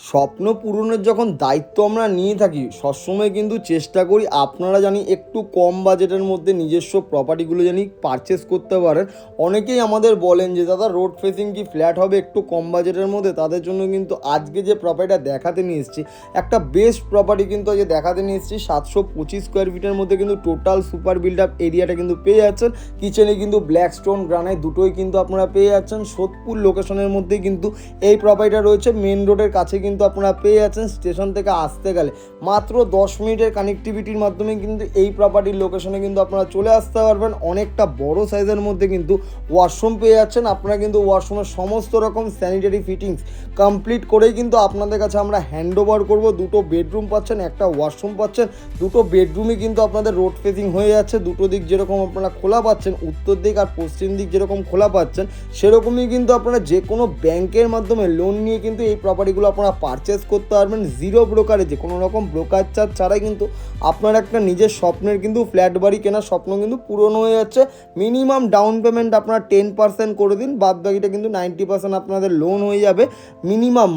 স্বপ্ন পূরণের যখন দায়িত্ব আমরা নিয়ে থাকি সবসময় কিন্তু চেষ্টা করি আপনারা জানি একটু কম বাজেটের মধ্যে নিজস্ব প্রপার্টিগুলো জানি পারচেস করতে পারেন। অনেকেই আমাদের বলেন যে দাদা রোড ফেসিং কি ফ্ল্যাট হবে একটু কম বাজেটের মধ্যে, তাদের জন্য কিন্তু আজকে যে প্রপার্টিটা দেখাতে নিয়ে এসেছি একটা বেস্ট প্রপার্টি কিন্তু আজকে দেখাতে নিয়ে এসেছি। 725 স্কোয়ার ফিটের মধ্যে কিন্তু টোটাল সুপার বিল্ড আপ এরিয়াটা কিন্তু পেয়ে যাচ্ছেন। কিচেনে কিন্তু ব্ল্যাক স্টোন গ্রানাইট দুটোই কিন্তু আপনারা পেয়ে যাচ্ছেন। সোদপুর লোকেশনের মধ্যেই কিন্তু এই প্রপার্টিটা রয়েছে, মেন রোডের কাছে কিন্তু আপনারা পেয়ে যাচ্ছেন। স্টেশন থেকে আসতে গেলে মাত্র 10 মিনিটের কানেক্টিভিটির মাধ্যমে কিন্তু এই প্রপার্টির লোকেশনে কিন্তু আপনারা চলে আসতে পারবেন। অনেকটা বড় সাইজের মধ্যে কিন্তু ওয়াশরুম পেয়ে যাচ্ছেন। আপনারা কিন্তু ওয়াশরুমের সমস্ত রকম স্যানিটারি ফিটিংস কমপ্লিট করেই কিন্তু আপনাদের কাছে আমরা হ্যান্ড ওভার করবো। দুটো বেডরুম পাচ্ছেন, একটা ওয়াশরুম পাচ্ছেন। দুটো বেডরুমই কিন্তু আপনাদের রোড ফেসিং হয়ে যাচ্ছে। দুটো দিক যেরকম আপনারা খোলা পাচ্ছেন, উত্তর দিক আর পশ্চিম দিক যেরকম খোলা পাচ্ছেন, সেরকমই কিন্তু আপনারা যে কোনো ব্যাংকের মাধ্যমে লোন নিয়ে কিন্তু এই প্রপার্টিগুলো আপনারা পারচেস করতে পারবেন জিরো ব্রোকারেজে। কোনো রকম ব্রোকার চার্জ ছাড়াই কিন্তু আপনার একটা নিজের স্বপ্নের কিন্তু ফ্ল্যাট বাড়ি কেনার স্বপ্ন কিন্তু পূরণ হয়ে যাচ্ছে। মিনিমাম ডাউন পেমেন্ট আপনারা 10% করে দিন, বাদ বাকিটা কিন্তু 90% আপনাদের লোন হয়ে যাবে। মিনিমাম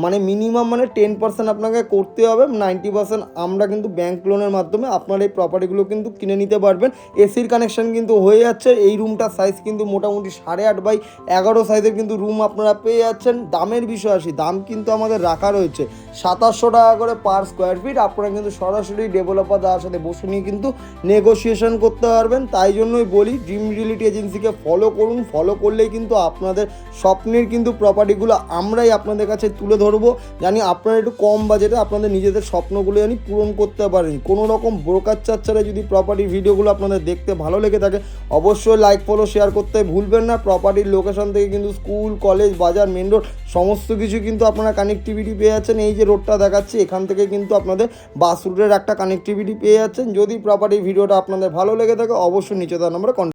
মানে 10% আপনাকে করতে হবে, 90% আমরা কিন্তু ব্যাংক লোনের মাধ্যমে আপনার এই প্রপার্টিগুলো কিন্তু কিনে নিতে পারবেন। এসির কানেকশন কিন্তু হয়ে যাচ্ছে। এই রুমটার সাইজ কিন্তু মোটামুটি 8.5x11 সাইজের কিন্তু রুম আপনারা পেয়ে যাচ্ছেন। দামের বিষয় আসি, দাম কিন্তু আমাদের রাখা রয়েছে 2700 টাকা করে পার স্কোয়ার ফিট। আপনারা কিন্তু সরাসরি ডেভেলপার দাদার সাথে বসে নিয়ে কিন্তু নেগোসিয়েশন করতে পারবেন। তাই জন্যই বলি ড্রিম রিয়েলিটি এজেন্সিকে ফলো করুন। ফলো করলেই কিন্তু আপনাদের স্বপ্নের কিন্তু প্রপার্টিগুলো আমরাই আপনাদের কাছে তুলে ধরবো। জানি আপনারা একটু কম বাজেটে আপনাদের নিজেদের স্বপ্নগুলো জানি পূরণ করতে পারেন। কোনো রকম ব্রোকার চার্জ ছাড়া যদি প্রপার্টির ভিডিওগুলো আপনাদের দেখতে ভালো লেগে থাকে অবশ্যই লাইক ফলো শেয়ার করতে ভুলবেন না। প্রপার্টির লোকেশন থেকে কিন্তু স্কুল কলেজ বাজার মেন রোড সমস্ত কিছু কিন্তু আপনারা কানেক্টিভিটি পেয়ে যাচ্ছেন। এই যে রোডটা দেখাচ্ছি এখান থেকে কিন্তু আপনাদের বাস রুটের একটা কানেক্টিভিটি পেয়ে যাচ্ছেন। যদি প্রপার্টির ভিডিওটা আপনাদের ভালো লেগে থাকে অবশ্যই নিচে দেওয়া নম্বরে কন্ট্যাক্ট